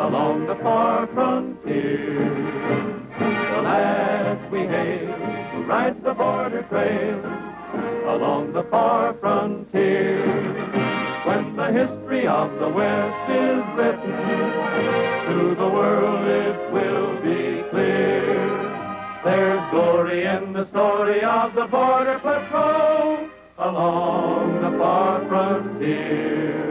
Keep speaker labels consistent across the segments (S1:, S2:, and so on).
S1: along the far frontier. The lads we hail who ride the border trail along the far frontier. When the history of the West is written, to the world it will be clear. There's glory in the story of the Border Patrol along the far frontier.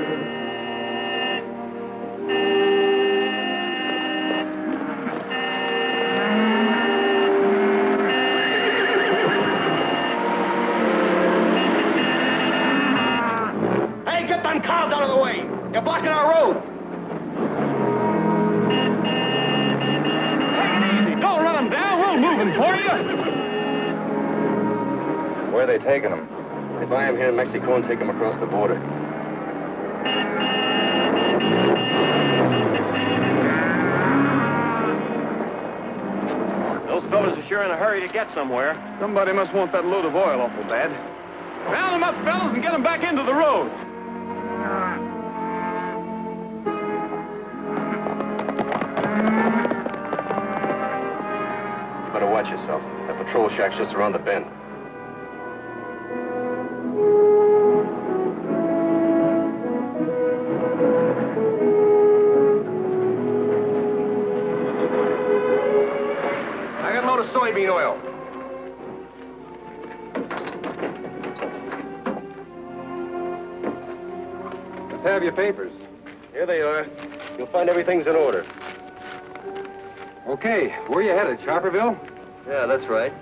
S2: Hey, get them cars out of the way! You're blocking our road! Take it easy! Don't run them down! We'll move them for you!
S3: Where are they taking them? They buy them here in Mexico and take them across the border.
S2: Those fellas are sure in a hurry to get somewhere.
S4: Somebody must want that load of oil awful bad. Round them up, fellas, and get them back into the road.
S3: Better watch yourself. That patrol shack's just around the bend.
S4: I got a load of soybean oil. Let's have your papers.
S3: Here they are. You'll find everything's in order.
S4: Okay, where you headed, Sharperville?
S3: Yeah, that's right.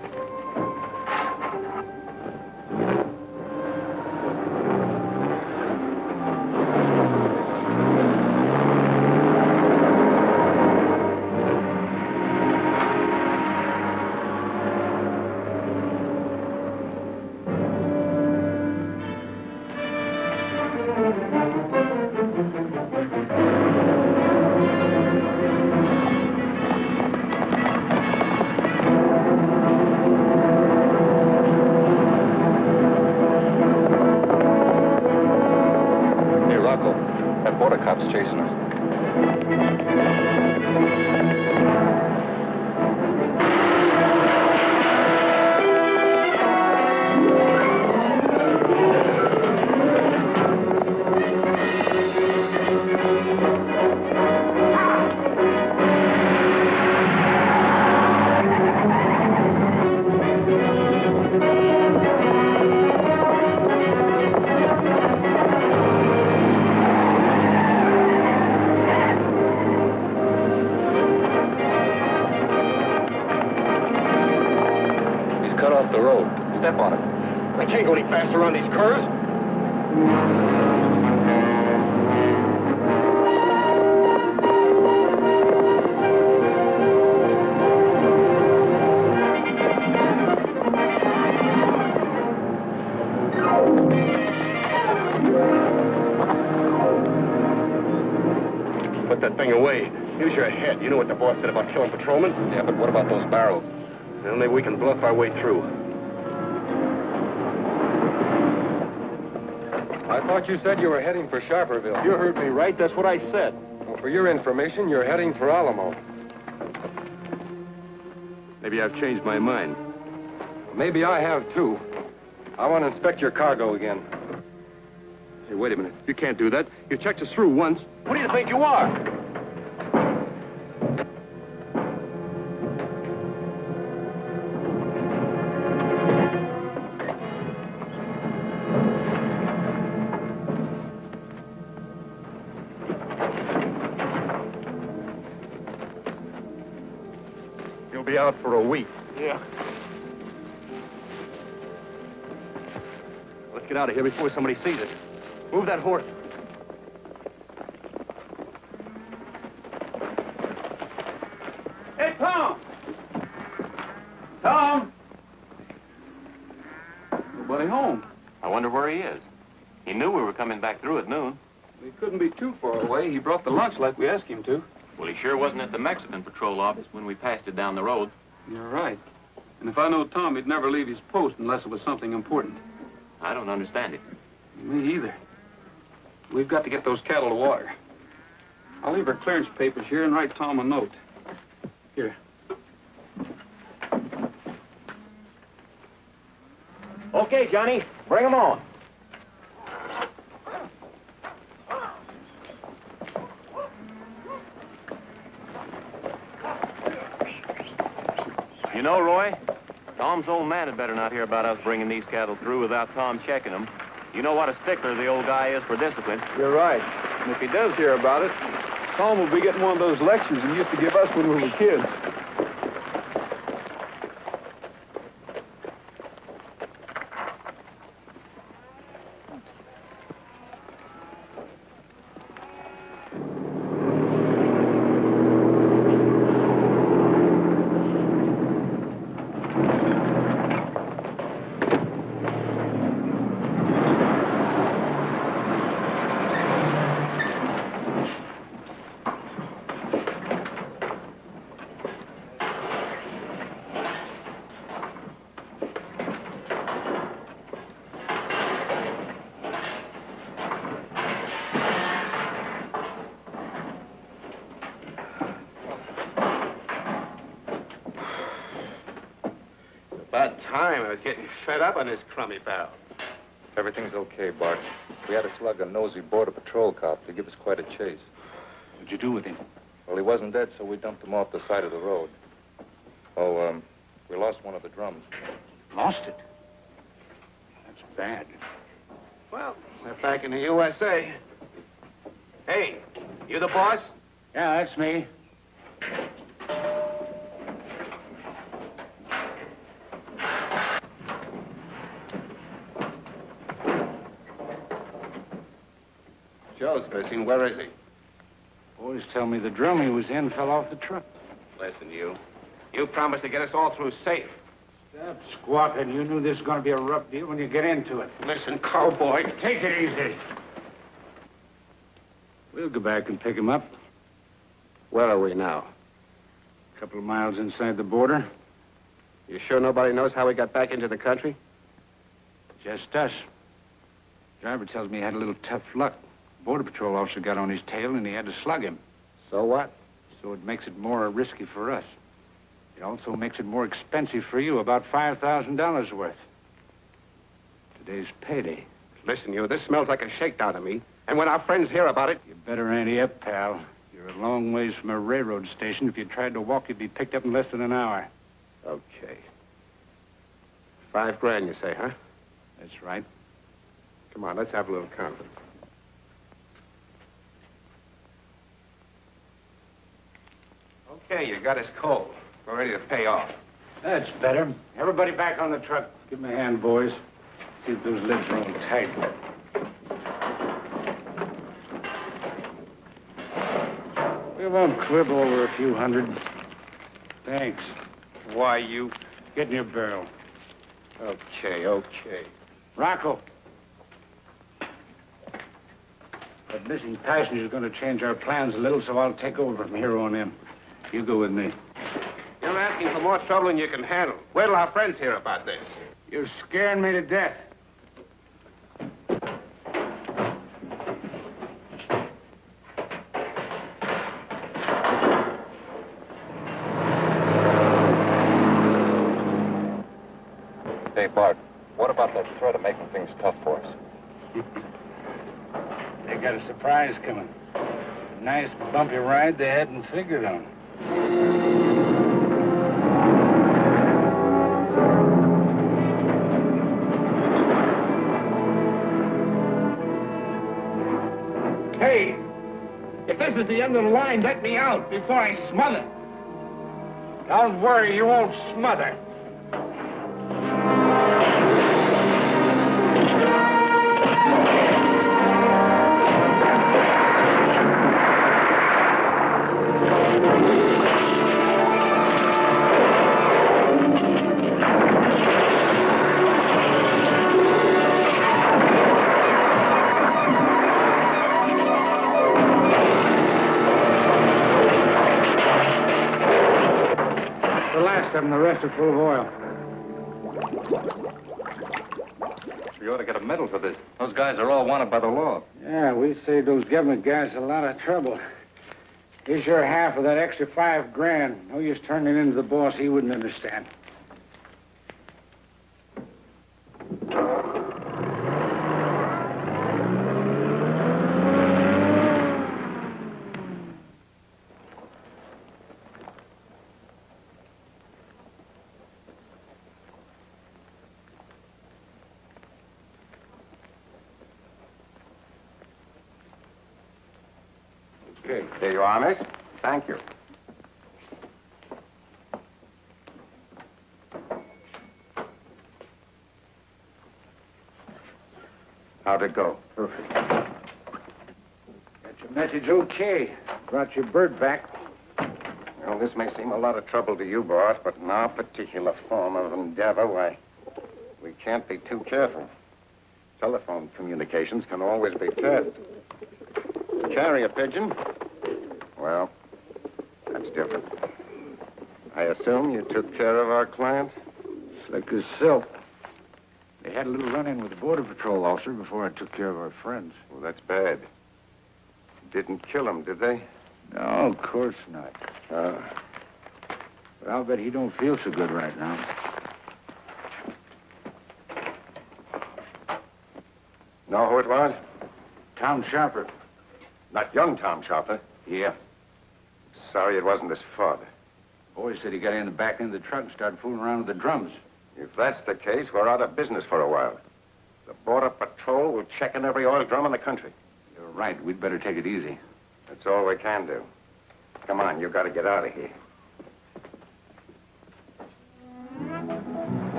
S3: That border cop's chasing us. Cut off the road. Step on it.
S2: I can't go any faster on these curves. Put that thing away. Use your head. You know what the boss said about killing patrolmen?
S3: Yeah, but what about those barrels?
S2: Well, maybe we can bluff our way through.
S4: I thought you said you were heading for Sharperville.
S2: You heard me right. That's what I said.
S4: Well, for your information, you're heading for Alamo.
S2: Maybe I've changed my mind.
S4: Maybe I have, too. I want to inspect your cargo again.
S2: Hey, wait a minute. You can't do that. You checked us through once. What do you think you are? You'll be out for a week.
S4: Yeah.
S2: Let's get out of here before somebody sees us. Move that horse.
S4: Hey, Tom! Tom! Nobody home.
S5: I wonder where he is. He knew we were coming back through at noon.
S4: He couldn't be too far away. He brought the lunch like we asked him to.
S5: Well, he sure wasn't at the Mexican patrol office when we passed it down the road.
S4: You're right. And if I know Tom, he'd never leave his post unless it was something important.
S5: I don't understand it.
S4: Me either. We've got to get those cattle to water. I'll leave her clearance papers here and write Tom a note. Here.
S6: Okay, Johnny, bring 'em on.
S5: You know, Roy, Tom's old man had better not hear about us bringing these cattle through without Tom checking them. You know what a stickler the old guy is for discipline.
S4: You're right. And if he does hear about it, Tom will be getting one of those lectures he used to give us when we were kids.
S3: About time. I was getting fed up on this crummy barrel.
S7: Everything's okay, Bart. We had to slug a nosy border patrol cop to give us quite a chase.
S4: What'd you do with him?
S7: Well, he wasn't dead, so we dumped him off the side of the road. Oh, we lost one of the drums.
S4: Lost it? That's bad.
S3: Well, we're back in the USA. Hey, you the boss?
S4: Yeah, that's me.
S3: Joe's missing. Where is he?
S4: Boys tell me the drum he was in fell off the truck.
S3: Listen, you. You promised to get us all through safe.
S4: Stop squawking. You knew this was going to be a rough deal when you get into it.
S3: Listen, cowboy.
S4: Take it easy. We'll go back and pick him up.
S3: Where are we now?
S4: A couple of miles inside the border.
S3: You sure nobody knows how we got back into the country?
S4: Just us. Driver tells me he had a little tough luck. Border Patrol officer got on his tail and he had to slug him.
S3: So what?
S4: So it makes it more risky for us. It also makes it more expensive for you, about $5,000 worth. Today's payday.
S3: Listen, you, this smells like a shakedown to me. And when our friends hear about it...
S4: You better ante up, pal. You're a long ways from a railroad station. If you tried to walk, you'd be picked up in less than an hour.
S3: Okay. $5,000, you say, huh?
S4: That's right.
S3: Come on, let's have a little conference. Okay, you got us cold. We're ready to pay off.
S4: That's better. Everybody back on the truck. Give me a hand, boys. See if those lids are all tight. We won't quibble over a few hundred. Thanks.
S3: Why, you...
S4: Get in your barrel.
S3: Okay, okay.
S4: Rocco. That missing passenger's going to change our plans a little, so I'll take over from here on in. You go with me.
S3: You're asking for more trouble than you can handle. Wait till our friends hear about this.
S4: You're scaring me to death.
S7: Hey, Bart, what about that threat of making things tough for us?
S4: They got a surprise coming. A nice bumpy ride they hadn't figured on.
S6: Hey, if this is the end of the line, let me out before I smother.
S4: Don't worry, you won't smother. And the rest are full of oil.
S7: We ought to get a medal for this. Those guys are all wanted by the law.
S4: Yeah, we saved those government guys a lot of trouble. Here's your half of that extra $5,000. No use turning it into the boss. He wouldn't understand.
S3: Okay, there you are, miss. Thank you. How'd it go?
S4: Perfect. Got your message okay. Brought your bird back.
S3: Well, this may seem a lot of trouble to you, boss, but in our particular form of endeavor, why, we can't be too careful. Telephone communications can always be tested. Carrier pigeon? Well, that's different. I assume you took care of our client?
S4: Slick as silk. They had a little run-in with the Border Patrol officer before I took care of our friends.
S3: Well, that's bad. Didn't kill him, did they?
S4: No, of course not. But I'll bet he don't feel so good right now.
S3: Know who it was?
S4: Tom Sharper.
S3: Not young Tom Sharper.
S4: Yeah.
S3: Sorry it wasn't his father.
S4: Boy said he got in the back end of the truck and started fooling around with the drums.
S3: If that's the case, we're out of business for a while. The Border Patrol will check in every oil drum in the country.
S4: You're right. We'd better take it easy.
S3: That's all we can do. Come on, you've got to get out of here.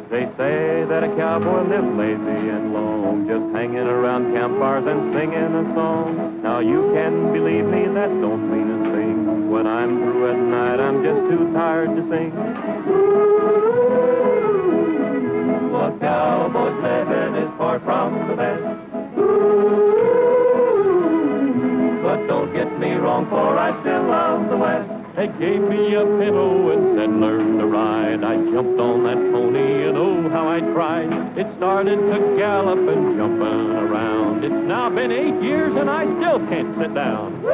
S1: They say that a cowboy lives lazy and long, just hanging around campfires and singing a song. Now you can believe me, that don't mean a thing. When I'm through at night, I'm just too tired to sing. A cowboy's living is far from the best. But don't get me wrong, for I still love the West. They gave me a pillow and said, learn to ride. I jumped on that pony and oh, how I cried. It started to gallop and jumping around. It's now been 8 years and I still can't sit down.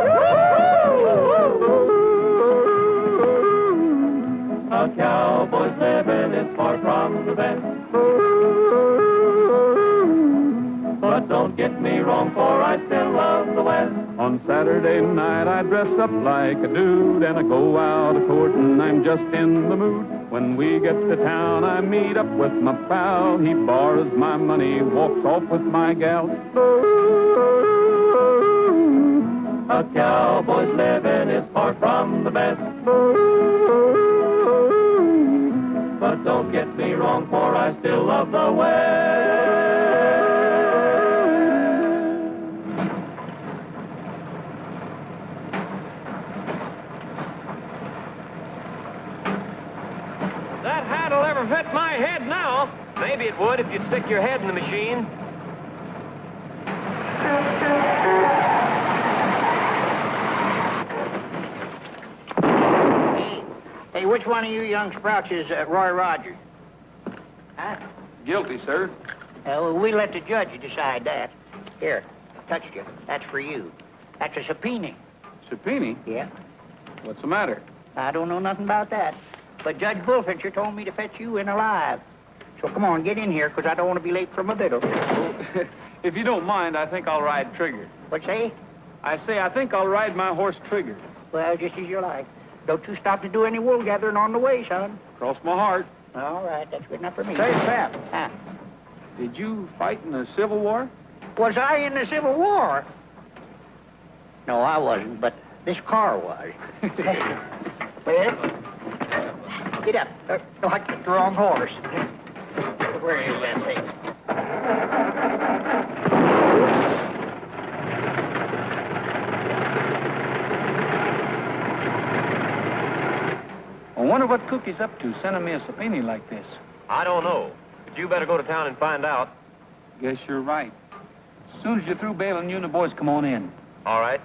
S1: A cowboy's living is far from the best. But don't get me wrong, for I still love the West. On Saturday night, I dress up like a dude, and I go out a-courtin', I'm just in the mood. When we get to town, I meet up with my pal. He borrows my money, walks off with my gal. A cowboy's living is far from the best. But don't get me wrong, for I still love the West.
S5: That hat'll ever fit my head now. Maybe it would if you'd stick your head in the machine.
S8: Hey, which one of you young sprouts is Roy Rogers? Huh?
S2: Guilty, sir.
S8: Well, we let the judge decide that. Here, touched you. That's for you. That's a subpoena.
S2: Subpoena?
S8: Yeah.
S2: What's the matter?
S8: I don't know nothing about that. But Judge Bullfincher told me to fetch you in alive. So come on, get in here, because I don't want to be late for my biddle.
S2: If you don't mind, I think I'll ride Trigger.
S8: What say?
S2: I say I think I'll ride my horse Trigger.
S8: Well, just as you like. Don't you stop to do any wool gathering on the way, son.
S2: Cross my heart.
S8: All right, that's good enough for me.
S2: Say, Pap.
S8: Huh?
S2: Did you fight in the Civil War?
S8: Was I in the Civil War? No, I wasn't, but this car was. Well, get up. No, I took the wrong horse. Where is that thing?
S9: I wonder what Cookie's up to, sending me a subpoena like this.
S5: I don't know, but you better go to town and find out.
S9: Guess you're right. As soon as you're through bailing, you and the boys come on in.
S5: All right.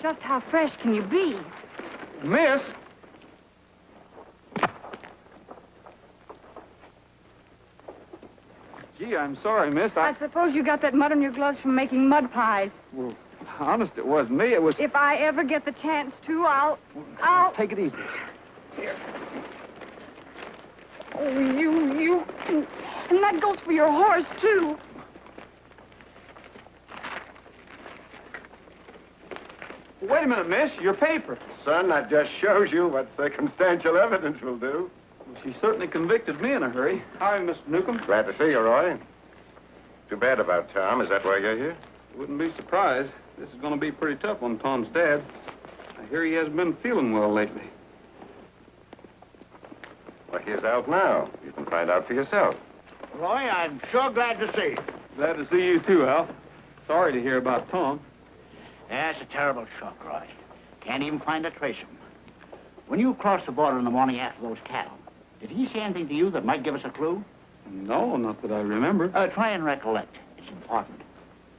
S10: Just how fresh can you be?
S9: Miss? Gee, I'm sorry, miss.
S10: I suppose you got that mud on your gloves from making mud pies.
S9: Well, honest, it wasn't me. It was...
S10: If I ever get the chance to, I'll...
S9: Take it easy.
S10: Oh, you... And that goes for your horse, too.
S9: Wait a minute, miss. Your paper.
S3: Son, that just shows you what circumstantial evidence will do.
S9: Well, she certainly convicted me in a hurry. How are you, Mr. Newcomb?
S3: Glad to see you, Roy. Too bad about Tom. Is that why you're here?
S9: Wouldn't be surprised. This is going to be pretty tough on Tom's dad. I hear he hasn't been feeling well lately.
S3: Well, he's out now. You can find out for yourself.
S8: Roy, I'm sure glad to see you.
S9: Glad to see you, too, Al. Sorry to hear about Tom.
S8: That's a terrible shock, Roy. Can't even find a trace of him. When you crossed the border in the morning after those cattle, did he say anything to you that might give us a clue?
S9: No, not that I remember.
S8: Try and recollect. It's important.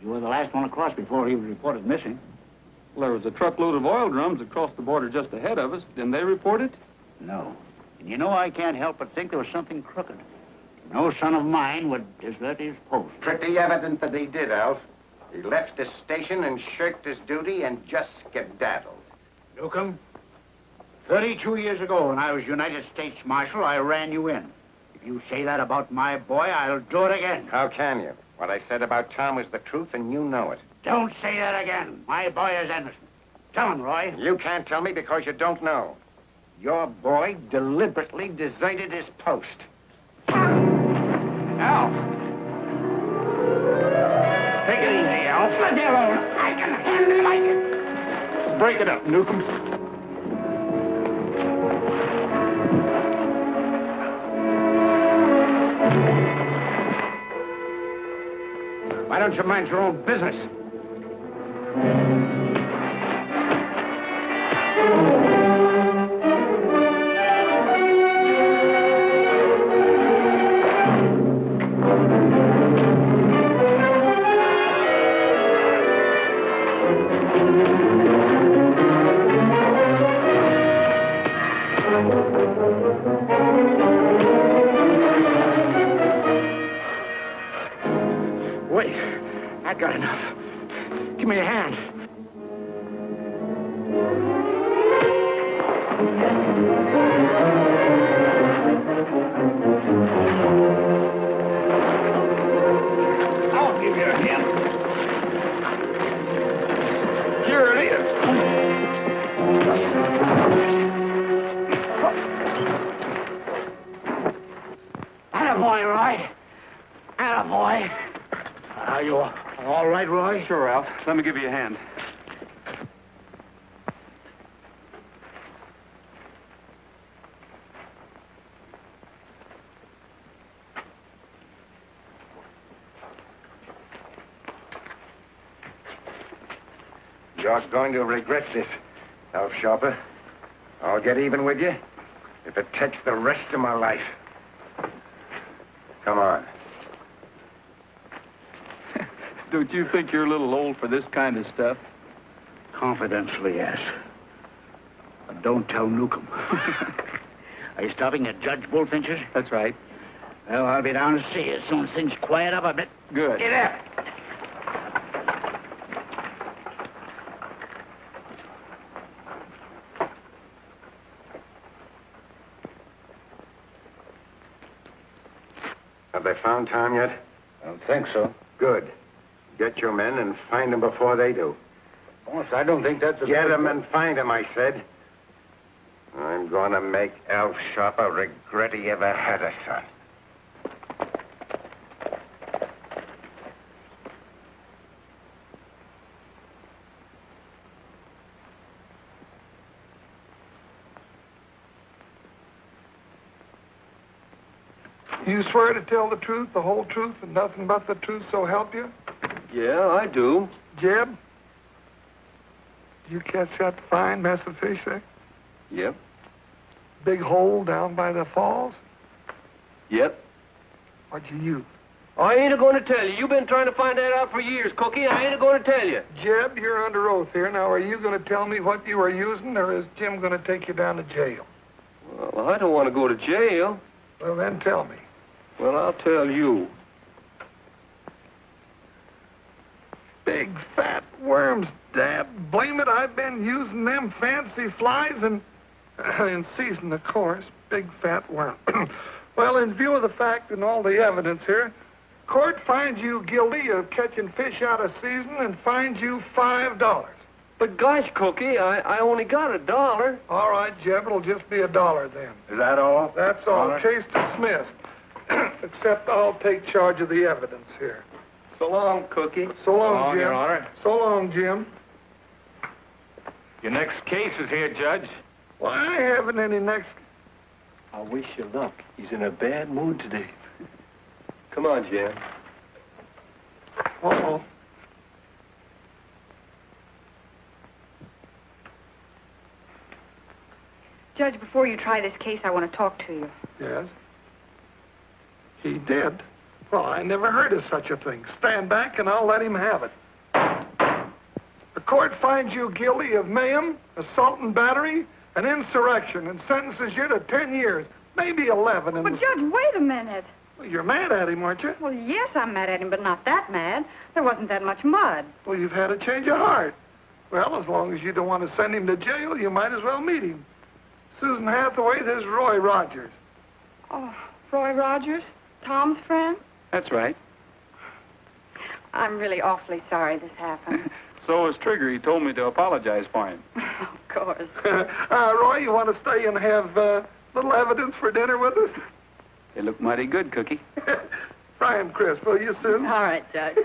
S8: You were the last one across before he was reported missing.
S9: Well, there was a truckload of oil drums across the border just ahead of us. Didn't they report it?
S8: No. And you know, I can't help but think there was something crooked. No son of mine would desert his post.
S3: Pretty evident that he did, Alf. He left his station and shirked his duty and just skedaddled.
S8: Newcomb, 32 years ago when I was United States Marshal, I ran you in. If you say that about my boy, I'll do it again.
S3: How can you? What I said about Tom was the truth, and you know it.
S8: Don't say that again. My boy is innocent. Tell him, Roy.
S3: You can't tell me because you don't know. Your boy deliberately deserted his post.
S9: Al!
S8: Take it easy, Alf. Let me alone. I can handle it like it.
S9: Break it up, Newcomb.
S8: Why don't you mind your own business? Wait, I got enough. Give me a hand. I'll give you a hand. Here it is. Attaboy, Roy. Attaboy. Are you all right, Roy?
S9: Sure, Al. Let me give you a hand.
S3: You're going to regret this, Alf Sharper. I'll get even with you if it takes the rest of my life. Come on.
S9: Don't you think you're a little old for this kind of stuff?
S8: Confidentially, yes. But don't tell Newcomb. Are you stopping at Judge Bullfinch's?
S9: That's right.
S8: Well, I'll be down to see you as soon as things quiet up a bit.
S9: Good.
S8: Get up.
S3: Have they found Tom yet?
S4: I don't think so.
S3: Good. Get your men and find him before they do.
S4: Boss, I don't think that's a...
S3: Get him and find him, I said. I'm going to make Alf Sharper regret he ever had a son.
S11: You swear to tell the truth, the whole truth, and nothing but the truth, so help you?
S2: Yeah, I do.
S11: Jeb? You catch that fine mess of fish there?
S2: Yep.
S11: Big hole down by the falls?
S2: Yep.
S11: What'd you use?
S12: I ain't going to tell you. You've been trying to find that out for years, Cookie. I ain't going to tell you.
S11: Jeb, you're under oath here. Now, are you going to tell me what you were using, or is Jim going to take you down to jail?
S12: Well, I don't want to go to jail.
S11: Well, then tell me.
S12: Well, I'll tell you.
S11: Big fat worms, Dad. Blame it, I've been using them fancy flies and in season, of course. Big fat worm. Well, in view of the fact and all the evidence here, court finds you guilty of catching fish out of season and fines you $5.
S12: But gosh, Cookie, I only got $1.
S11: All right, Jeb, it'll just be $1 then.
S4: Is that all?
S11: That's all. Case dismissed. Except I'll take charge of the evidence here.
S12: So long, Cookie.
S11: So long, Jim.
S4: Your Honor.
S11: So long, Jim.
S4: Your next case is here, Judge.
S11: Well, I haven't any next...
S12: I wish you luck. He's in a bad mood today. Come on, Jim.
S11: Uh-oh.
S10: Judge, before you try this case, I want to talk to you.
S11: Yes? He did? Well, I never heard of such a thing. Stand back and I'll let him have it. The court finds you guilty of mayhem, assault and battery, and insurrection, and sentences you to 10 years, maybe 11.
S10: But, Judge, wait a minute.
S11: Well, you're mad at him, aren't you?
S10: Well, yes, I'm mad at him, but not that mad. There wasn't that much mud.
S11: Well, you've had a change of heart. Well, as long as you don't want to send him to jail, you might as well meet him. Susan Hathaway, this is Roy Rogers.
S10: Oh, Roy Rogers? Tom's friend?
S9: That's right.
S10: I'm really awfully sorry this happened.
S9: So was Trigger. He told me to apologize for him.
S10: Of course.
S11: Roy, you want to stay and have little evidence for dinner with us?
S9: They look mighty good, Cookie.
S11: Fry 'em crisp, will you, Susan?
S10: All right, Judge.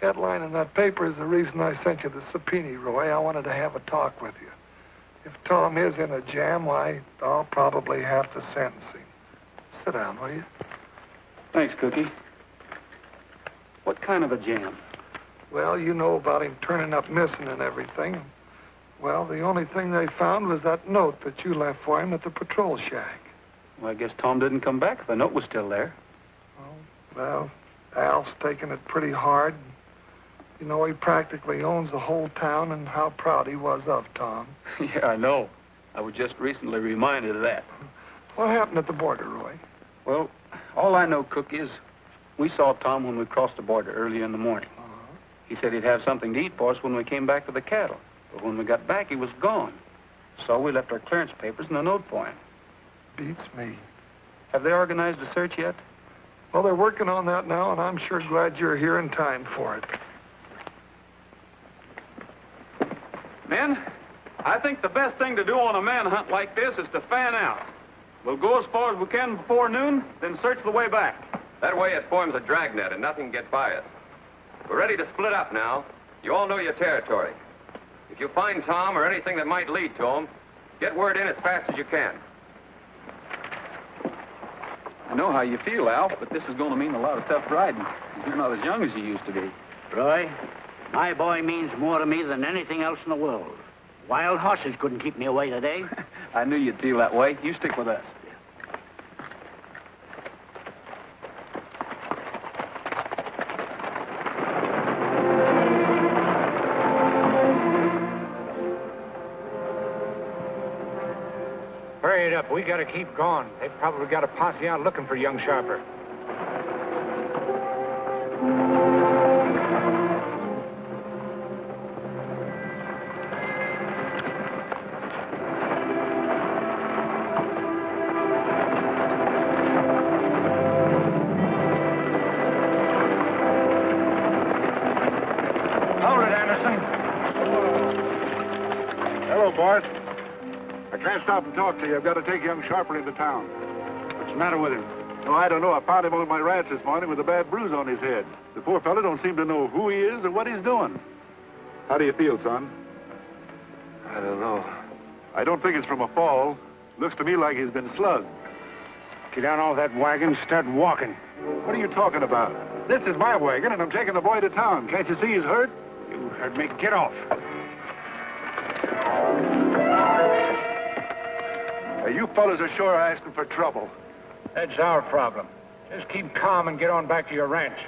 S11: Headline in that paper is the reason I sent you the subpoena, Roy. I wanted to have a talk with you. If Tom is in a jam, why, I'll probably have to sentence him. Sit down, will you?
S9: Thanks, Cookie. What kind of a jam?
S11: Well, you know about him turning up missing and everything. Well, the only thing they found was that note that you left for him at the patrol shack.
S9: Well, I guess Tom didn't come back. The note was still there.
S11: Well, Al's taking it pretty hard. You know, he practically owns the whole town, and how proud he was of Tom.
S9: Yeah, I know. I was just recently reminded of that.
S11: What happened at the border, Roy?
S9: Well, all I know, Cook, is we saw Tom when we crossed the border early in the morning. He said he'd have something to eat for us when we came back with the cattle. But when we got back, he was gone. So we left our clearance papers and a note for him.
S11: Beats me.
S9: Have they organized a search yet?
S11: Well, they're working on that now, and I'm sure glad you're here in time for it.
S9: Men, I think the best thing to do on a manhunt like this is to fan out. We'll go as far as we can before noon, then search the way back.
S5: That way it forms a dragnet and nothing can get by us. We're ready to split up now. You all know your territory. If you find Tom or anything that might lead to him, get word in as fast as you can.
S9: I know how you feel, Al, but this is going to mean a lot of tough riding. You're not as young as you used to be.
S8: Roy, my boy means more to me than anything else in the world. Wild horses couldn't keep me away today.
S9: I knew you'd feel that way. You stick with us.
S4: Hurry it up. We gotta keep going. They've probably got a posse out looking for young Sharper. Hold it, Anderson. Hello, Bart. I can't stop and talk to you. I've got to take young Sharper into town. What's the matter with him? Oh, I don't know. I found him on my ranch this morning with a bad bruise on his head. The poor fellow don't seem to know who he is or what he's doing. How do you feel, son?
S12: I don't know.
S4: I don't think it's from a fall. Looks to me like he's been slugged. Get down off that wagon, start walking. What are you talking about? This is my wagon, and I'm taking the boy to town. Can't you see he's hurt? You heard me. Get off. You fellas are sure asking for trouble.
S6: That's our problem. Just keep calm and get on back to your ranch.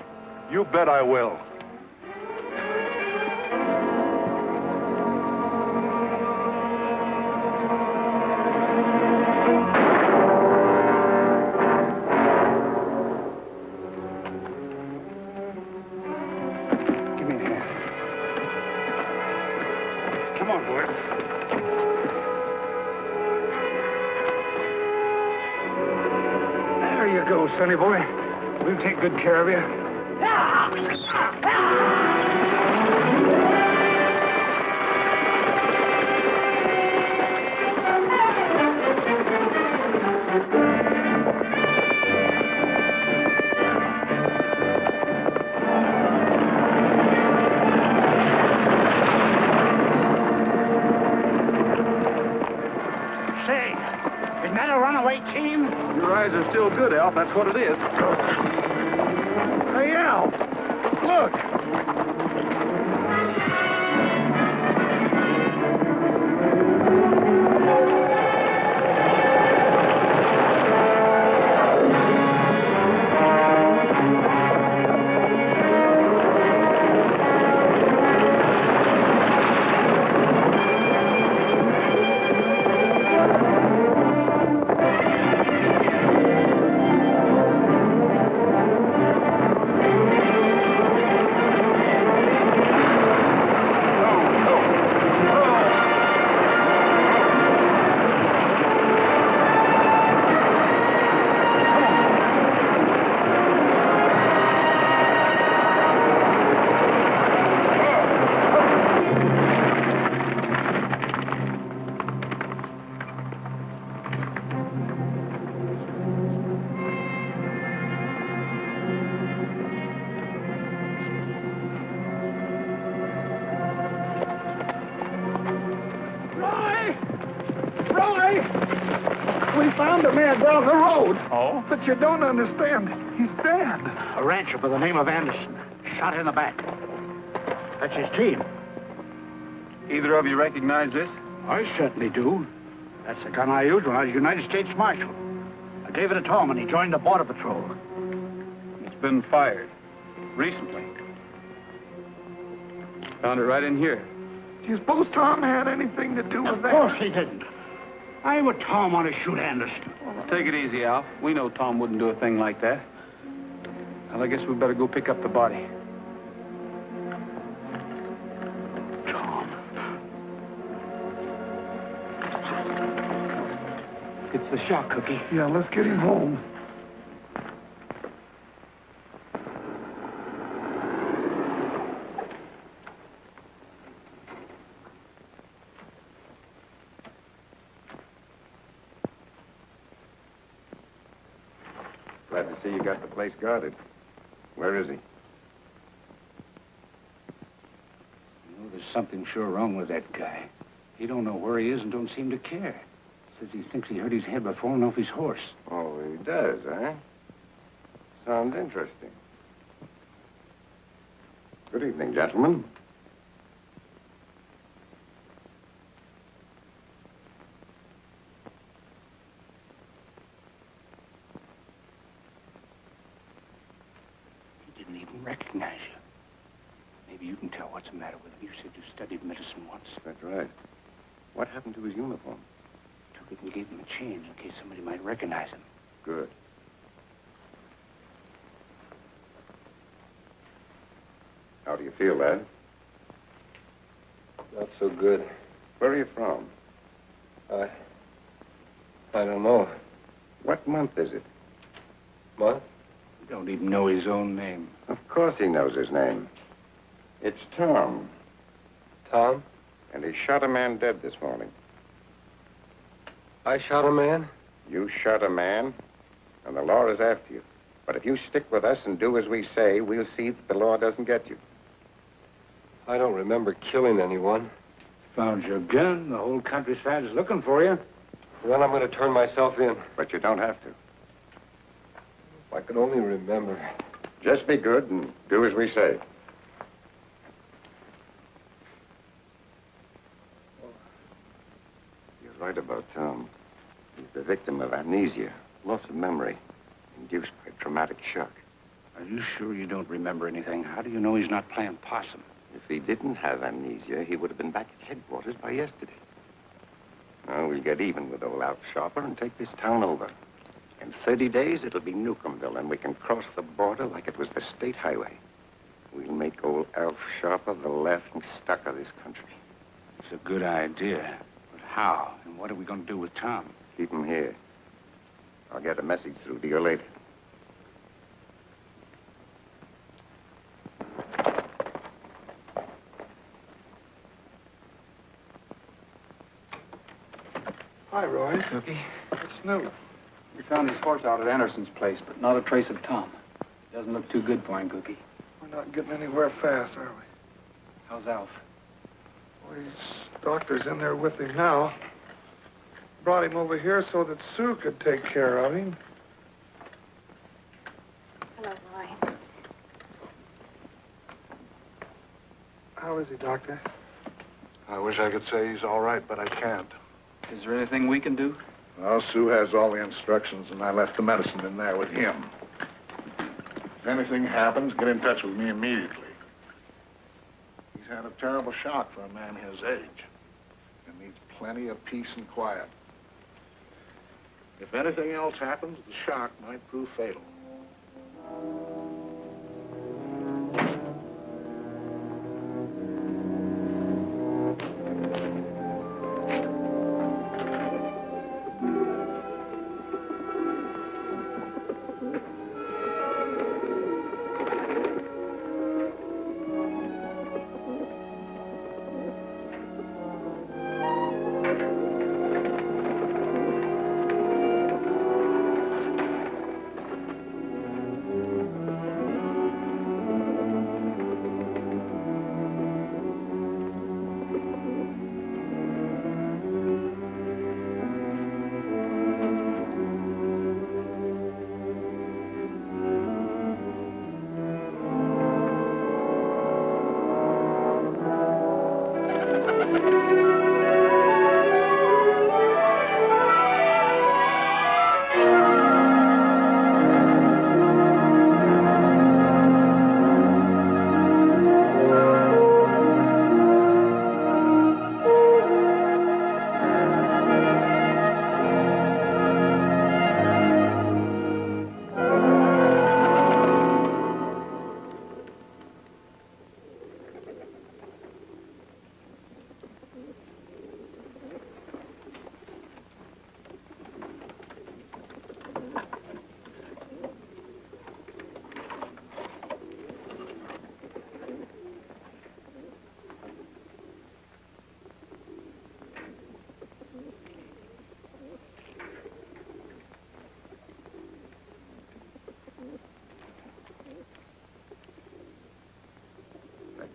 S4: You bet I will.
S6: Give me a hand. Come on, boy. There you go, sonny boy. We'll take good care of you.
S8: Say, isn't that a runaway team?
S4: Your eyes are still good, Alf. That's what it is.
S6: Hey, Al, look. We found a man down the road.
S8: Oh?
S6: But you don't understand. He's dead.
S8: A rancher by the name of Anderson. Shot in the back. That's his team.
S9: Either of you recognize this?
S8: I certainly do. That's the gun I used when I was United States Marshal. I gave it to Tom when he joined the Border Patrol.
S9: It's been fired. Recently. Found it right in here.
S6: Do you suppose Tom had anything to do with that?
S8: Of course he didn't. Why would Tom want to shoot Anderson?
S9: Take it easy, Alf. We know Tom wouldn't do a thing like that. Well, I guess we better go pick up the body.
S8: Tom. It's the shock cookie.
S6: Yeah, let's get him home.
S3: Glad to see you got the place guarded. Where is he?
S8: You know, there's something sure wrong with that guy. He don't know where he is and don't seem to care. Says he thinks he hurt his head by falling off his horse.
S3: Oh, he does, huh? Sounds interesting. Good evening, gentlemen.
S8: He didn't even recognize you. Maybe you can tell what's the matter with him. You said you studied medicine once.
S3: That's right. What happened to his uniform?
S8: Took it and gave him a change in case somebody might recognize him.
S3: Good. How do you feel, lad?
S12: Not so good.
S3: Where are you from?
S12: I don't know.
S3: What month is it?
S12: What?
S8: He don't even know his own name.
S3: Of course he knows his name. It's Tom.
S12: Tom?
S3: And he shot a man dead this morning.
S12: I shot a man?
S3: You shot a man, and the law is after you. But if you stick with us and do as we say, we'll see that the law doesn't get you.
S12: I don't remember killing anyone.
S8: Found your gun. The whole countryside is looking for you.
S12: Then I'm going to turn myself in.
S3: But you don't have to.
S12: If I could only remember.
S3: Just be good and do as we say. You're right about Tom. He's a victim of amnesia, loss of memory, induced by traumatic shock.
S6: Are you sure you don't remember anything? How do you know he's not playing possum?
S3: If he didn't have amnesia, he would have been back at headquarters by yesterday. Now, we'll get even with old Alf Sharper and take this town over. In 30 days, it'll be Newcombville, and we can cross the border like it was the state highway. We'll make old Alf Sharper the laughing stock of this country.
S6: It's a good idea. But how? And what are we going to do with Tom?
S3: Keep him here. I'll get a message through to you later.
S11: Hi, Roy.
S9: Cookie,
S11: What's new?
S9: we found his horse out at Anderson's place, but not a trace of Tom. Doesn't look too good for him, Cookie.
S11: We're not getting anywhere fast, are we?
S9: How's Alf?
S11: Well, his doctor's in there with him now. Brought him over here so that Sue could take care of him.
S10: Hello, Roy.
S11: How is he, Doctor?
S4: I wish I could say he's all right, but I can't.
S9: Is there anything we can do?
S4: Well, Sue has all the instructions, and I left the medicine in there with him. If anything happens, get in touch with me immediately. He's had a terrible shock for a man his age, and needs plenty of peace and quiet. If anything else happens, the shock might prove fatal.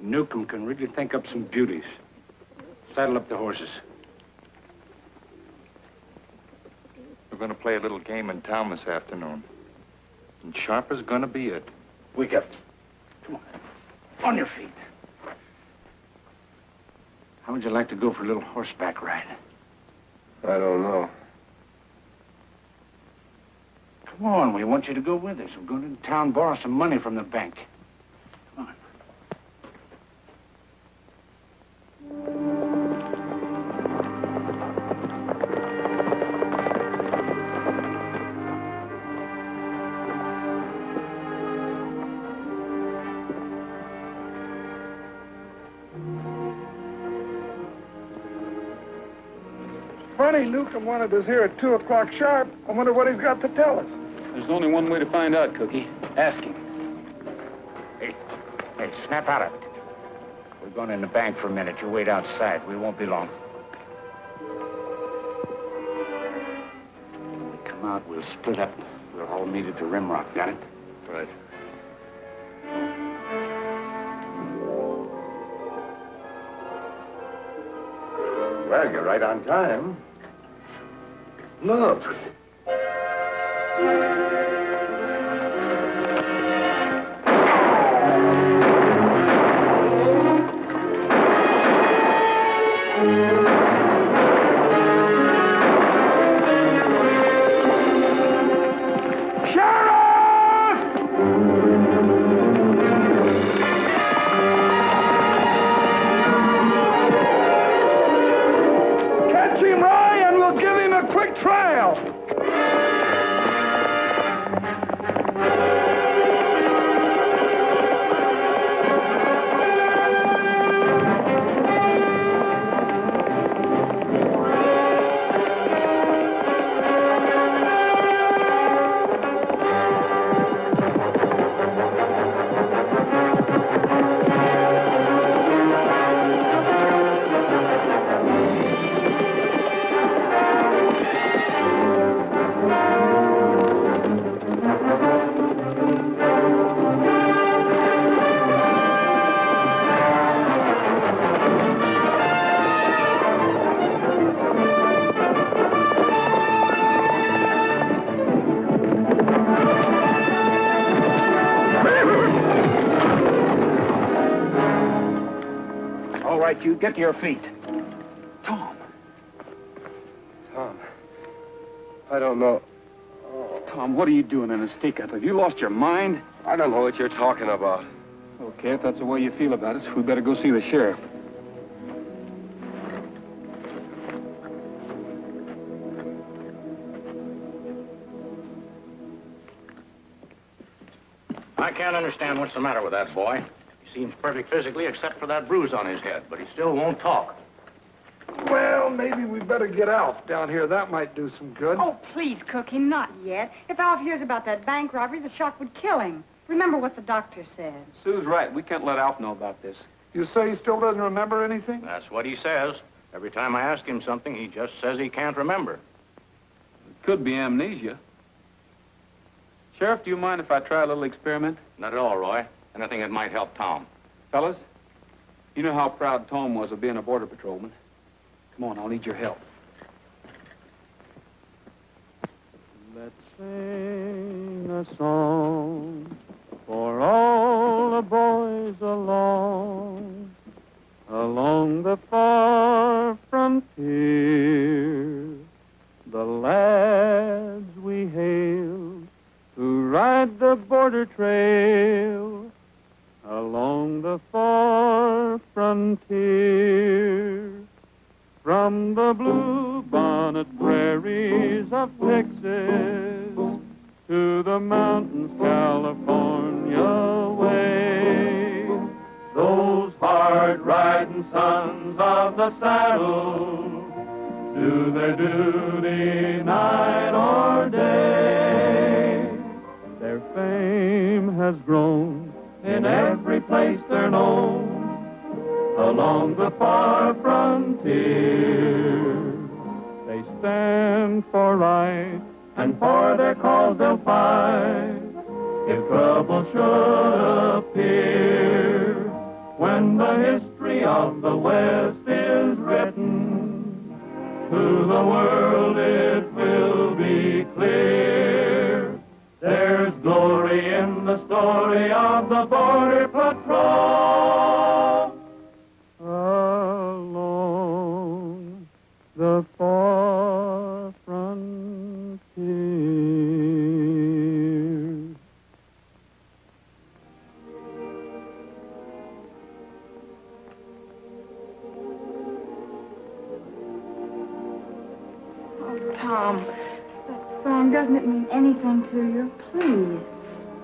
S6: Newcomb can really think up some beauties. Saddle up the horses.
S7: We're going to play a little game in town this afternoon. And Sharper's going to be it.
S6: Wake up. Come on. On your feet. How would you like to go for a little horseback ride?
S12: I don't know.
S6: Come on, we want you to go with us. We're going to town, borrow some money from the bank. Come on.
S11: Funny, Newcomb wanted us here at 2 o'clock sharp. I wonder what he's got to tell us.
S9: There's only one way to find out, Cookie. Ask him.
S6: Hey, snap out of it. We're going in the bank for a minute. You wait outside. We won't be long. When we come out, we'll split up. We'll all meet at the Rimrock. Got it?
S7: Right.
S3: Well, you're right on time. Look.
S6: right, you. Get to your feet.
S9: Tom.
S12: Tom. I don't know.
S9: Tom, what are you doing in a stick-up? Have you lost your mind?
S12: I don't know what you're talking about.
S9: Okay, if that's the way you feel about it, we better go see the sheriff.
S6: I can't understand what's the matter with that boy. He seems perfect physically except for that bruise on his head, but he still won't talk.
S11: Well, maybe we better get Alf down here. That might do some good.
S10: Oh, please, Cookie, not yet. If Alf hears about that bank robbery, the shock would kill him. Remember what the doctor said.
S9: Sue's right. We can't let Alf know about this.
S11: You say he still doesn't remember anything?
S6: That's what he says. Every time I ask him something, he just says he can't remember.
S9: It could be amnesia. Sheriff, do you mind if I try a little experiment?
S6: Not at all, Roy. Anything that might help Tom.
S9: Fellas, you know how proud Tom was of being a border patrolman. Come on, I'll need your help.
S1: Let's sing a song for all the boys along the far frontier, the lads we hailed who ride the border trail along the far frontier. From the blue bonnet prairies of Texas to the mountains California way, those hard-riding sons of the saddle do their duty night or day. Their fame has grown in every place they're known along the far frontier. They stand for right, and for their cause they'll fight if trouble should appear. When the history of the West is written, to the world it will be clear. There's glory in the story of the Border Patrol along the far frontier.
S10: Oh, Tom, that song, doesn't it mean anything to you? Please.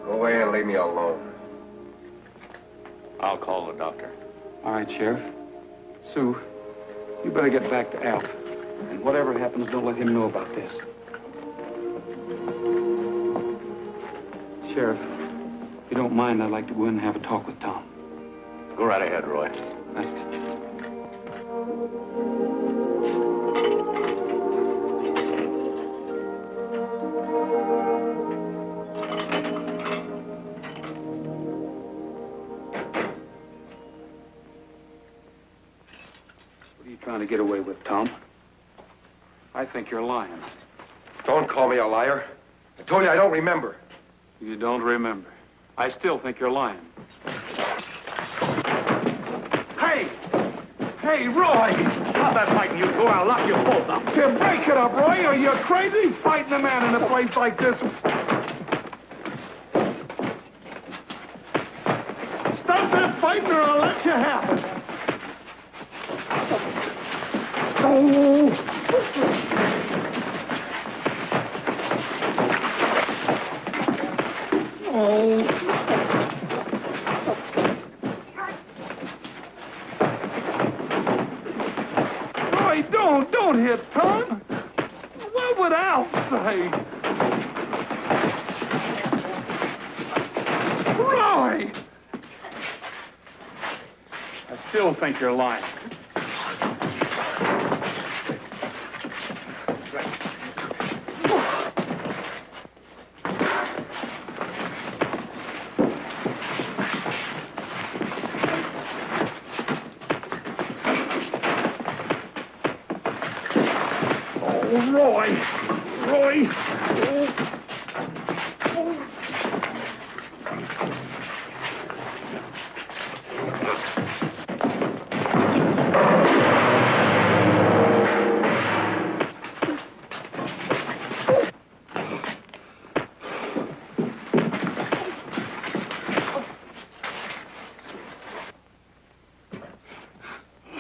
S12: Go away and leave me alone.
S6: I'll call the doctor.
S9: All right, Sheriff. Sue, you better get back to Alf. And whatever happens, don't let him know about this. Sheriff, if you don't mind, I'd like to go in and have a talk with Tom.
S6: Go right ahead, Roy.
S9: Thanks. What are you trying to get away with, Tom? I think you're lying.
S12: Don't call me a liar. I told you I don't remember.
S9: You don't remember. I still think you're lying.
S11: Hey! Hey, Roy!
S6: Stop that fighting, you two, or I'll lock you both up.
S11: Here, break it up, Roy. Are you crazy? Fighting a man in a place like this. Stop that fighting or I'll let you have it. Oh! Oh. Roy, don't hit Tom. What would Alf say? Roy!
S9: I still think you're lying.
S11: Roy! Roy!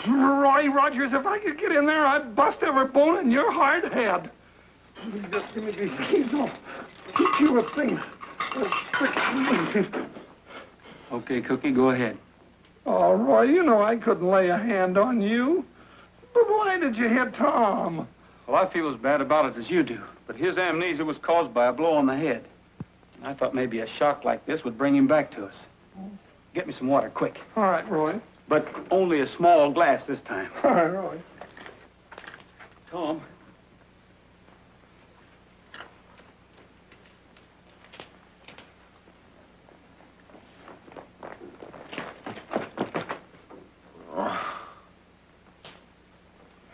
S11: Roy Rogers, if I could get in there, I'd bust every bone in your hard head. Just give me these keys. I'll teach you a thing.
S9: Okay, Cookie, go ahead.
S11: Oh, Roy, you know I couldn't lay a hand on you. But why did you hit Tom?
S9: Well, I feel as bad about it as you do, but his amnesia was caused by a blow on the head. And I thought maybe a shock like this would bring him back to us. Get me some water, quick.
S11: All right, Roy.
S9: But only a small glass this time.
S11: All right, Roy.
S9: Tom.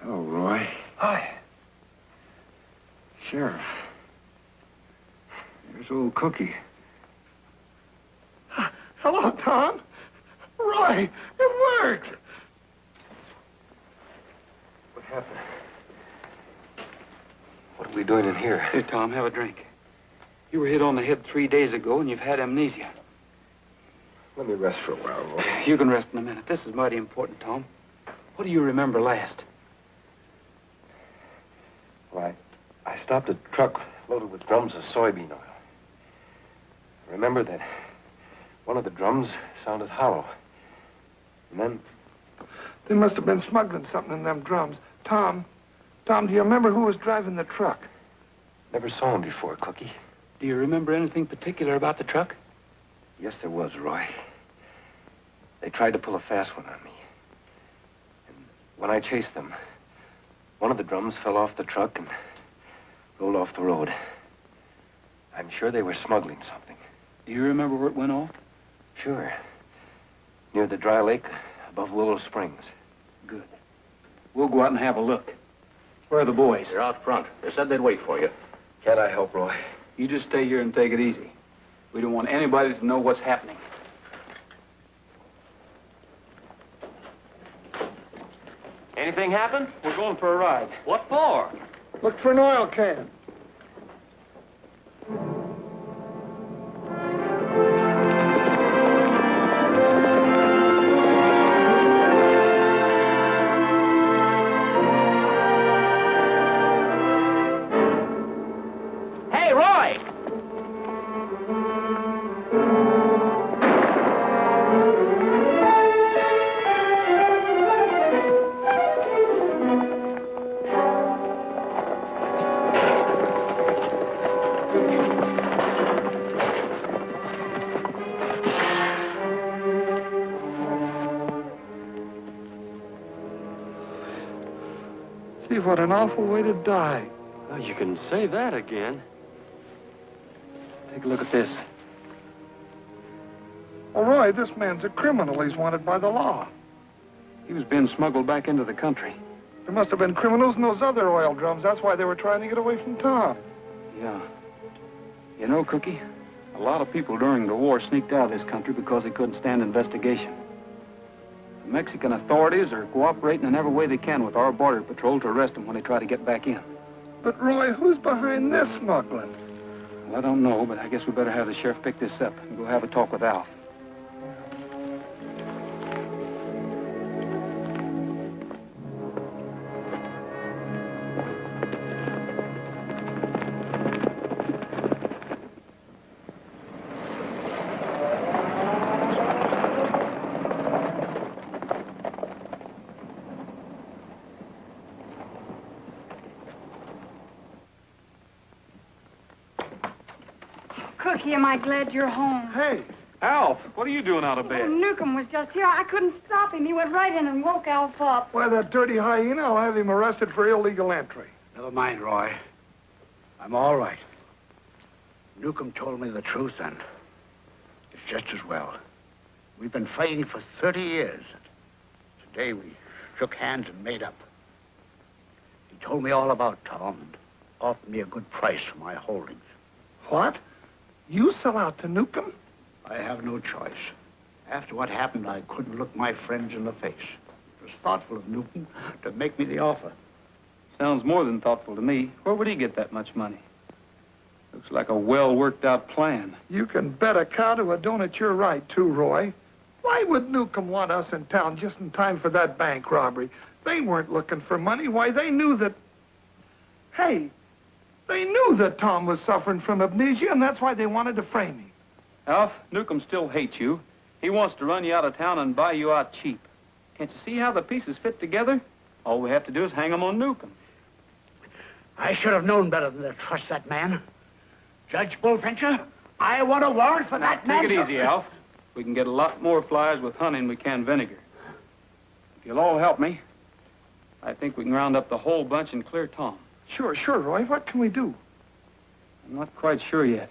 S3: Hello, Roy.
S11: Hi.
S3: Sheriff. Here's old Cookie.
S11: Hello, Tom. Roy, it worked.
S12: What happened? What are we doing in here?
S9: Here, Tom, have a drink. You were hit on the head 3 days ago, and you've had amnesia.
S12: Let me rest for a while, Roy.
S9: You can rest in a minute. This is mighty important, Tom. What do you remember last?
S12: Well, I stopped a truck loaded with drums of soybean oil. I remember that one of the drums sounded hollow. And then...
S11: They must have been smuggling something in them drums. Tom, do you remember who was driving the truck?
S12: Never saw him before, Cookie.
S9: Do you remember anything particular about the truck?
S12: Yes, there was, Roy. They tried to pull a fast one on me. And when I chased them, one of the drums fell off the truck and rolled off the road. I'm sure they were smuggling something.
S9: Do you remember where it went off?
S12: Sure. Near the dry lake above Willow Springs.
S9: Good. We'll go out and have a look. Where are the boys?
S5: They're out front. They said they'd wait for you.
S12: Can't I help, Roy?
S9: You just stay here and take it easy. We don't want anybody to know what's happening.
S5: Anything happen?
S9: We're going for a ride.
S5: What for?
S11: Look for an oil can.
S8: Hey, Roy!
S11: See, what an awful way to die.
S5: Oh, you can say that again.
S9: Take a look at this.
S11: Oh, Roy, this man's a criminal. He's wanted by the law.
S9: He was being smuggled back into the country.
S11: There must have been criminals in those other oil drums. That's why they were trying to get away from Tom.
S9: Yeah. You know, Cookie, a lot of people during the war sneaked out of this country because they couldn't stand investigation. The Mexican authorities are cooperating in every way they can with our border patrol to arrest them when they try to get back in.
S11: But, Roy, who's behind this smuggling?
S9: Well, I don't know, but I guess we better have the sheriff pick this up and go have a talk with Alf.
S10: Cookie, am I glad you're home?
S11: Hey,
S9: Alf, what are you doing out of
S10: Oh,
S9: bed?
S10: Newcomb was just here. I couldn't stop him. He went right in and woke Alf up.
S11: why, that dirty hyena, I'll have him arrested for illegal entry.
S6: Never mind, Roy. I'm all right. Newcomb told me the truth, and it's just as well. We've been fighting for 30 years. Today we shook hands and made up. He told me all about Tom and offered me a good price for my holdings.
S11: What? You sell out to Newcomb?
S6: I have no choice. After what happened, I couldn't look my friends in the face. It was thoughtful of Newcomb to make me the offer.
S9: Sounds more than thoughtful to me. Where would he get that much money? Looks like a well-worked-out plan.
S11: You can bet a cow to a donut you're right, too, Roy. Why would Newcomb want us in town just in time for that bank robbery? They weren't looking for money. Why, they knew that... Hey, they knew that Tom was suffering from amnesia, and that's why they wanted to frame him.
S9: Alf, Newcomb still hates you. He wants to run you out of town and buy you out cheap. Can't you see how the pieces fit together? All we have to do is hang 'em on Newcomb.
S6: I should have known better than to trust that man. Judge Bullfincher, I want a warrant for that man.
S9: Take it easy, Alf. We can get a lot more flies with honey than we can vinegar. If you'll all help me, I think we can round up the whole bunch and clear Tom.
S11: Sure, Roy. What can we do?
S9: I'm not quite sure yet.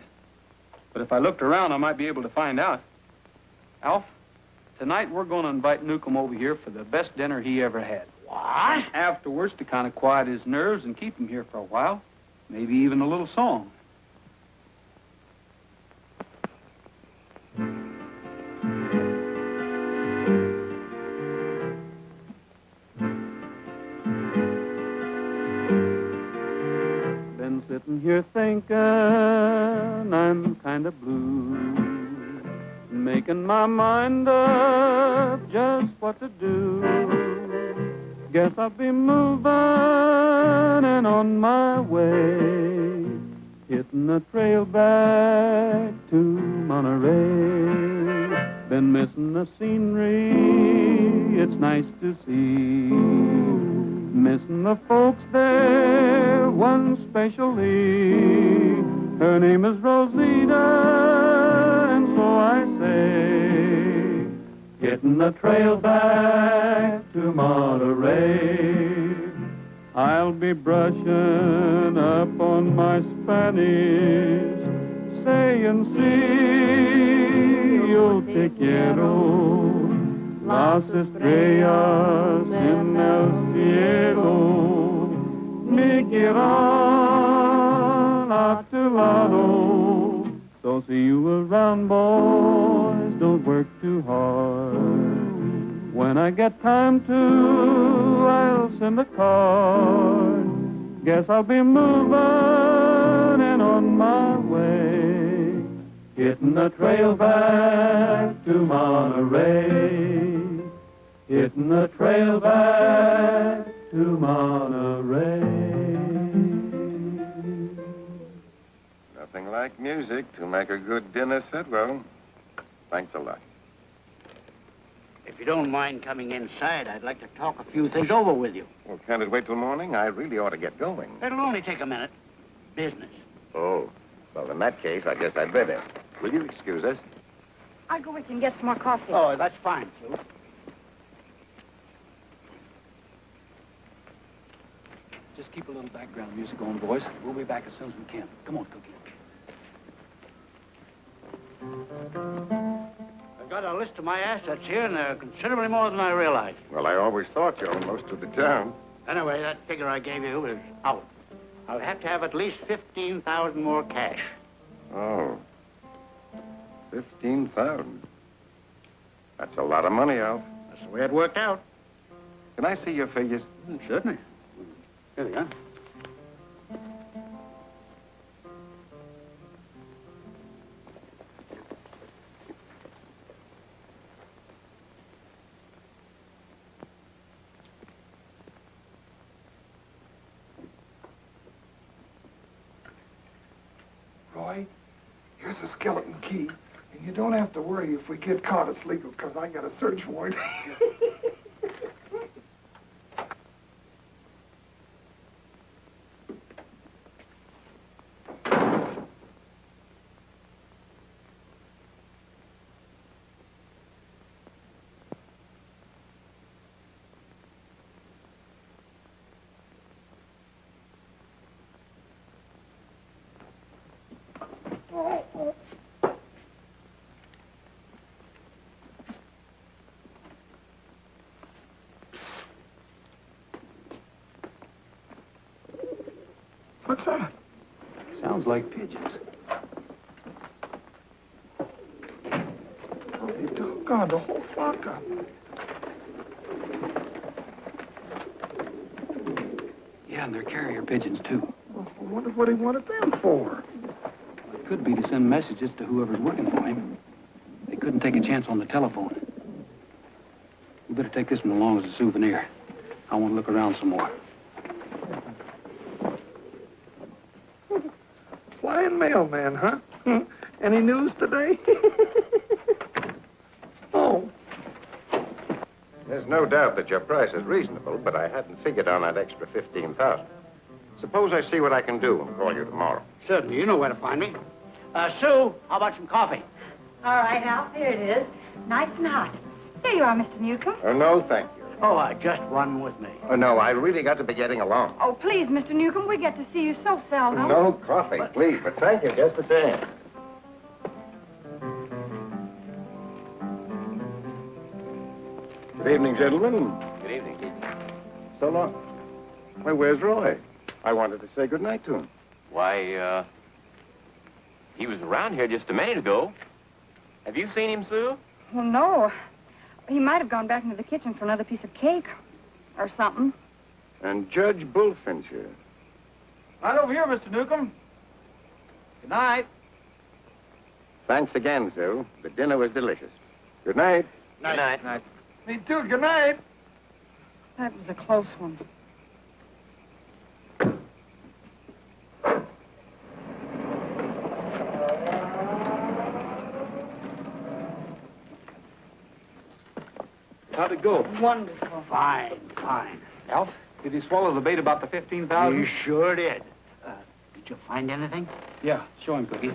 S9: But if I looked around, I might be able to find out. Alf, tonight we're going to invite Newcomb over here for the best dinner he ever had.
S6: What?
S9: Afterwards, to kind of quiet his nerves and keep him here for a while, maybe even a little song. Been sitting here thinking I'm kind of blue, making my mind up just what to do. Guess I'll be moving and on my way, hitting the trail back to Monterey. Been missing the scenery, it's nice to see. Missing the folks there, one specially. Her name is Rosita, and so I say, hitting the trail back to Monterey. I'll be brushing up on my Spanish, saying, si yo te quiero, las estrellas en el cielo me quieran a tu lado. So see you around, boys, don't work too hard. When I get time to, I'll send a card. Guess I'll be moving and on my way, hitting the trail back to Monterey. Hitting the trail back to Monterey.
S3: Nothing like music to make a good dinner sit well. Thanks a lot.
S6: If you don't mind coming inside, I'd like to talk a few things over with you.
S3: Well, can't it wait till morning? I really ought to get going.
S6: It'll only take a minute. Business.
S3: Oh, well, in that case, I guess I'd better. Will you excuse us?
S10: I'll go with you and get some more coffee.
S6: Oh, that's fine, Sue.
S9: Just keep a little background music going, boys. We'll be back as soon as we can. Come on, Cookie.
S6: I've got a list of my assets here, and they're considerably more than I realized.
S3: Well, I always thought you owned most of the town.
S6: Anyway, that figure I gave you is out. I'll have to have at least 15,000 more cash.
S3: Oh. 15,000. That's a lot of money, Alf.
S6: That's the way it worked out.
S3: Can I see your figures?
S6: Certainly. Here they are.
S11: Roy, here's a skeleton key. And you don't have to worry if we get caught, it's legal, because I got a search warrant. What's that?
S9: Sounds like pigeons.
S11: Holy doggone, the whole flock up.
S9: Yeah, and they're carrier pigeons, too.
S11: Well, I wonder what he wanted them for.
S9: It could be to send messages to whoever's working for him. They couldn't take a chance on the telephone. better take this one along as a souvenir. I want to look around some more.
S11: Flying mailman, huh? Any news today? Oh.
S3: There's no doubt that your price is reasonable, but I hadn't figured on that extra 15,000. Suppose I see what I can do and call you tomorrow.
S6: Certainly. You know where to find me. Sue, how about some coffee?
S10: All right, Alf, here it is. Nice and hot. Here you are, Mr. Newcomb.
S3: Oh, no, thank you.
S6: Oh, just one with me.
S3: Oh, no, I really got to be getting along.
S10: Oh, please, Mr. Newcomb, we get to see you so seldom.
S3: No coffee, please, but thank you just the same. Good evening, gentlemen.
S5: Good evening.
S3: So long. Why, where's Roy? I wanted to say good night to him.
S5: Why, he was around here just a minute ago. Have you seen him, Sue?
S10: Well, no. He might have gone back into the kitchen for another piece of cake or something.
S3: And Judge Bullfincher.
S9: Right over here, Mr. Newcomb. Good night.
S3: Thanks again, Sue. The dinner was delicious. Good night.
S5: Good night.
S11: Me too. Good night.
S10: That was a close one.
S9: How'd it go?
S10: Wonderful.
S6: Fine, fine.
S9: Alf, did he swallow the bait about the 15,000?
S6: You sure did. Did you find anything?
S9: Yeah, show him, Cookie.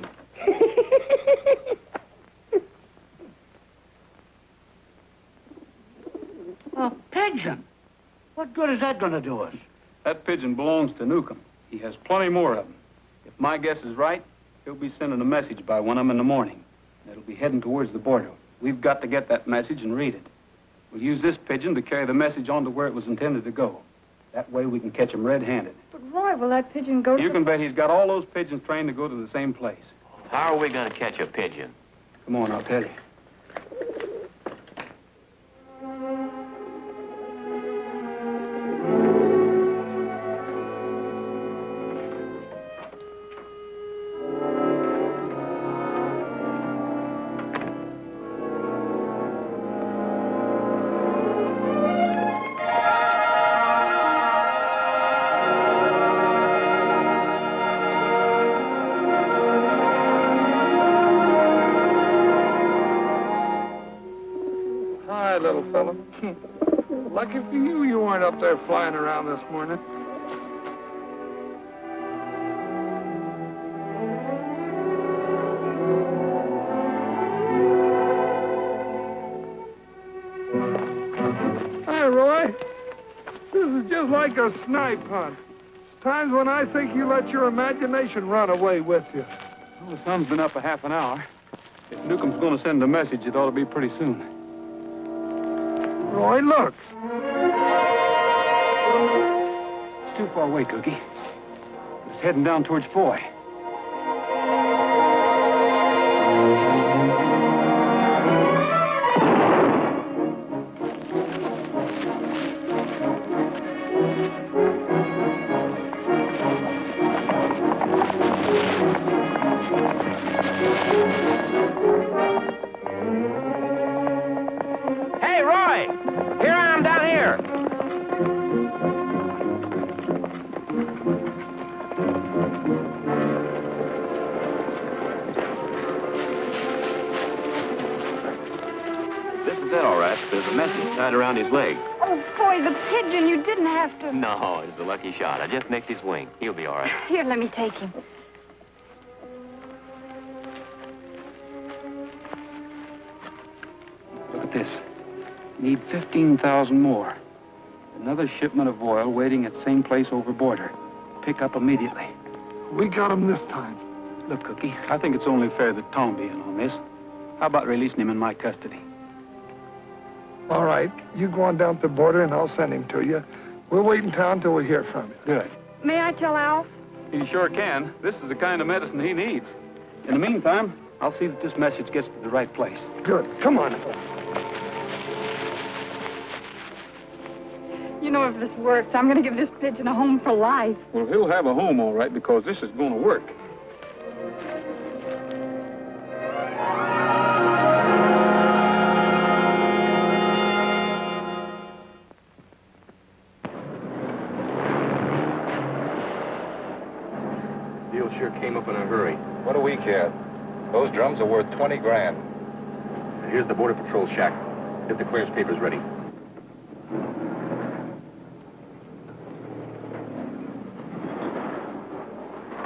S6: A pigeon. What good is that going to do us?
S9: That pigeon belongs to Newcomb. He has plenty more of them. If my guess is right, he'll be sending a message by one of them in the morning. It'll be heading towards the border. We've got to get that message and read it. We'll use this pigeon to carry the message on to where it was intended to go. That way we can catch him red-handed.
S10: But, Roy, will that pigeon go to
S9: You can bet he's got all those pigeons trained to go to the same place.
S5: How are we going to catch a pigeon?
S9: Come on, I'll tell you.
S11: Hi, little fella. Lucky for you, you weren't up there flying around this morning. Hi, Roy. This is just like a snipe hunt. Times when I think you let your imagination run away with you.
S9: Well, the sun's been up a half an hour. If Newcomb's going to send a message, it ought to be pretty soon.
S11: Roy, look.
S9: It's too far away, Cookie. It's heading down towards Foy.
S5: Hey, Roy! Here I am down here. This is it, all right. There's a message tied around his leg.
S10: Oh, boy, the pigeon, you didn't have to.
S5: No, it was a lucky shot. I just nicked his wing. He'll be all right.
S10: Here, let me take him.
S9: Look at this. Need 15,000 more. Another shipment of oil waiting at same place over border. Pick up immediately.
S11: We got him this time.
S9: Look, Cookie, I think it's only fair that Tom be in on this. How about releasing him in my custody?
S11: All right, you go on down to the border and I'll send him to you. We'll wait in town till we hear from you.
S9: Good.
S10: May I tell Alf?
S9: He sure can. This is the kind of medicine he needs. In the meantime, I'll see that this message gets to the right place.
S11: Good. Come on.
S10: You know, if this works, I'm going to give this pigeon a home for life.
S9: Well, he'll have a home, all right, because this is going to work.
S5: sure came up in a hurry.
S2: What do we care? Those drums are worth 20 grand.
S5: Here's the Border Patrol shack. Get the clearance papers ready.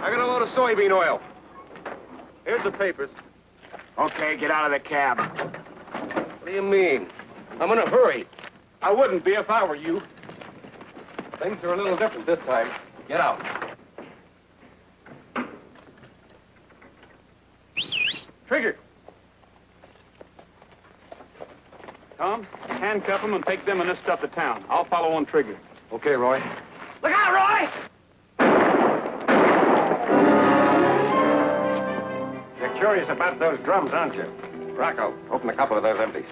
S5: I got a load of soybean oil. Here's the papers.
S6: Okay, get out of the cab.
S5: What do you mean? I'm in a hurry. I wouldn't be if I were you. Things are a little different this time. Get out.
S9: Trigger. Tom, handcuff them and take them and this stuff to town. I'll follow on Trigger.
S5: Okay, Roy.
S8: Look out, Roy!
S3: You're curious about those drums, aren't you? Rocco, open a couple of those empties.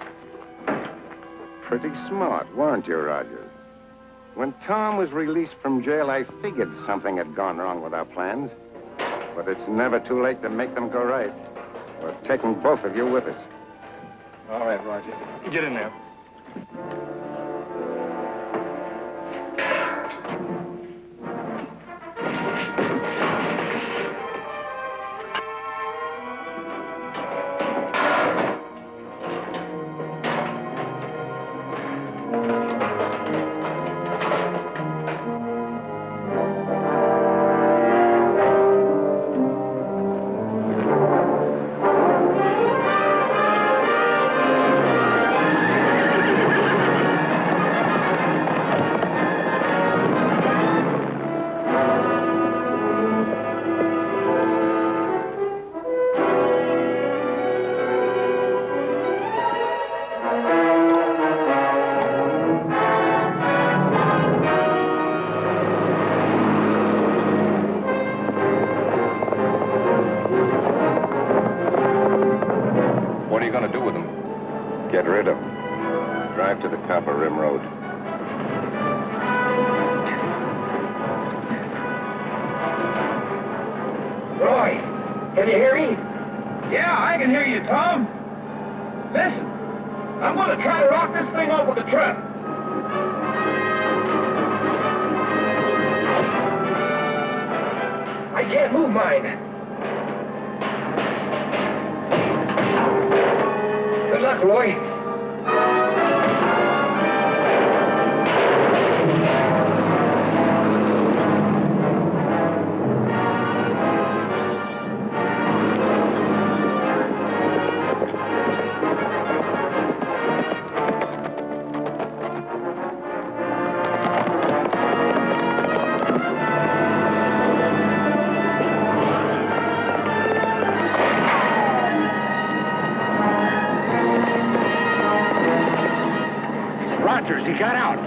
S3: Pretty smart, weren't you, Rogers? When Tom was released from jail, I figured something had gone wrong with our plans. But it's never too late to make them go right. We're taking both of you with us.
S2: All right, Roger. Get in there.
S5: What are you going to do with them?
S3: Get rid of them. Drive to the top of Rim Road.
S8: Roy, can you hear me?
S11: Yeah, I can hear you, Tom. Listen, I'm going to try to rock this thing off with the truck.
S8: I can't move mine. Good luck, Roy.
S6: Rogers, he got out.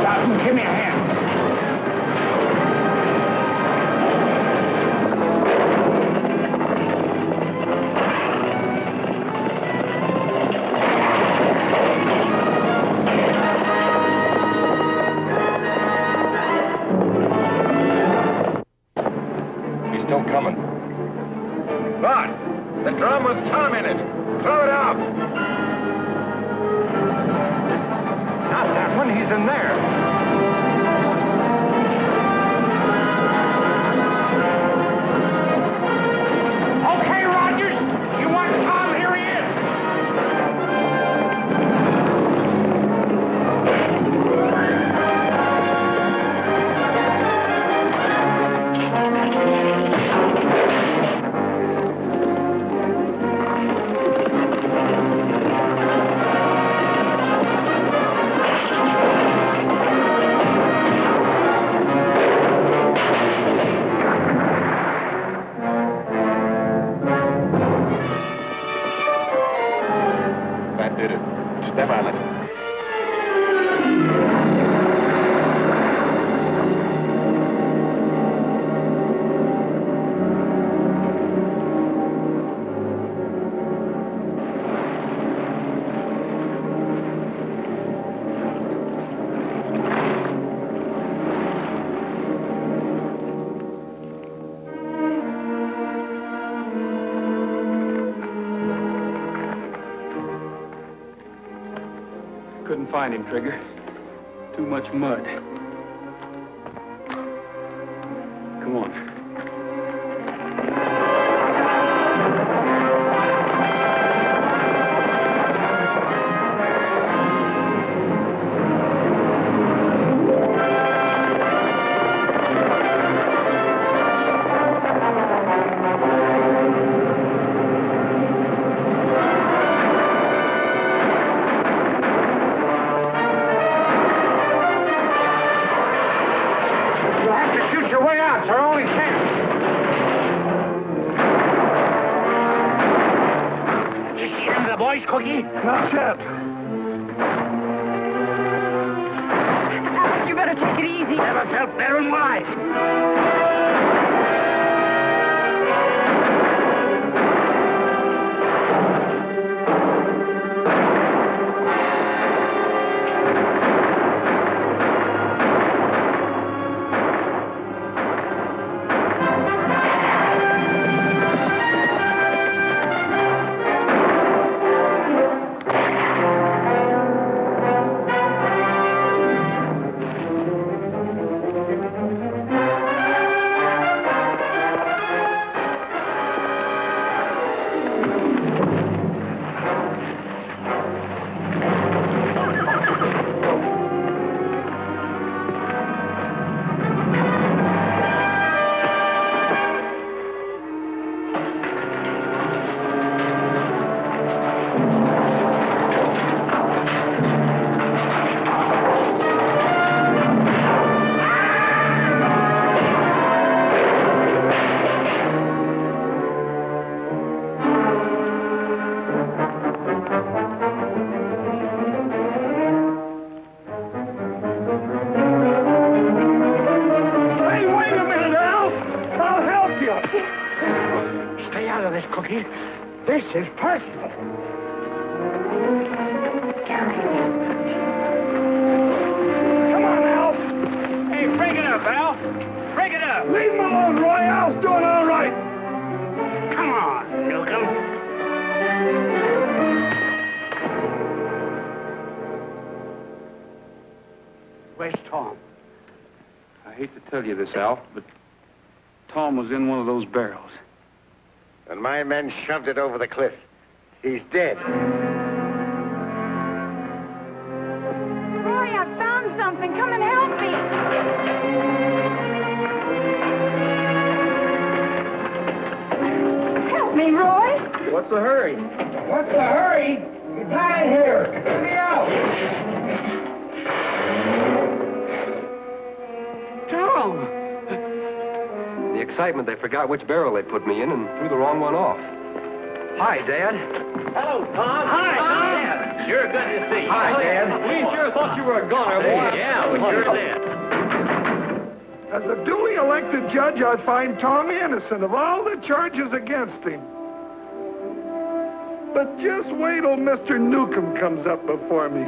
S6: Stop him. Give me a hand.
S2: He's still coming.
S3: But the drum with Tom in it. Throw it out. Not that one. He's in there.
S6: Okay, Rogers. You want Tom? Here he is.
S2: That did it. Step on it.
S9: couldn't find him, Trigger. Too much mud. Come on.
S6: Cookie?
S11: Not yet.
S10: Alex, you better take it easy.
S6: Never felt better in my life. Stay out of this, Cookie. This is personal. Come on, Al.
S8: Hey, bring it up, Al. Bring it up.
S11: Leave him alone, Roy. Al's doing all right.
S8: Come on, Newcomb.
S6: Where's Tom?
S9: I hate to tell you this, Al, but Tom was in one of those barrels.
S3: And my men shoved it over the cliff. He's dead.
S10: Roy, I found something. Come and help me. Help me, Roy.
S11: What's the hurry?
S6: What's the hurry? You're dying here. Let me out.
S12: Tom! The excitement, they forgot which barrel they put me in and threw the wrong one off. Hi, Dad.
S8: Hello, Tom. Hi, Tom. Sure good to see you.
S12: Hi, Dad.
S8: We sure thought you were a goner, boy. Yeah, we sure did.
S11: As a duly elected judge, I find Tom innocent of all the charges against him. But just wait till Mr. Newcomb comes up before me.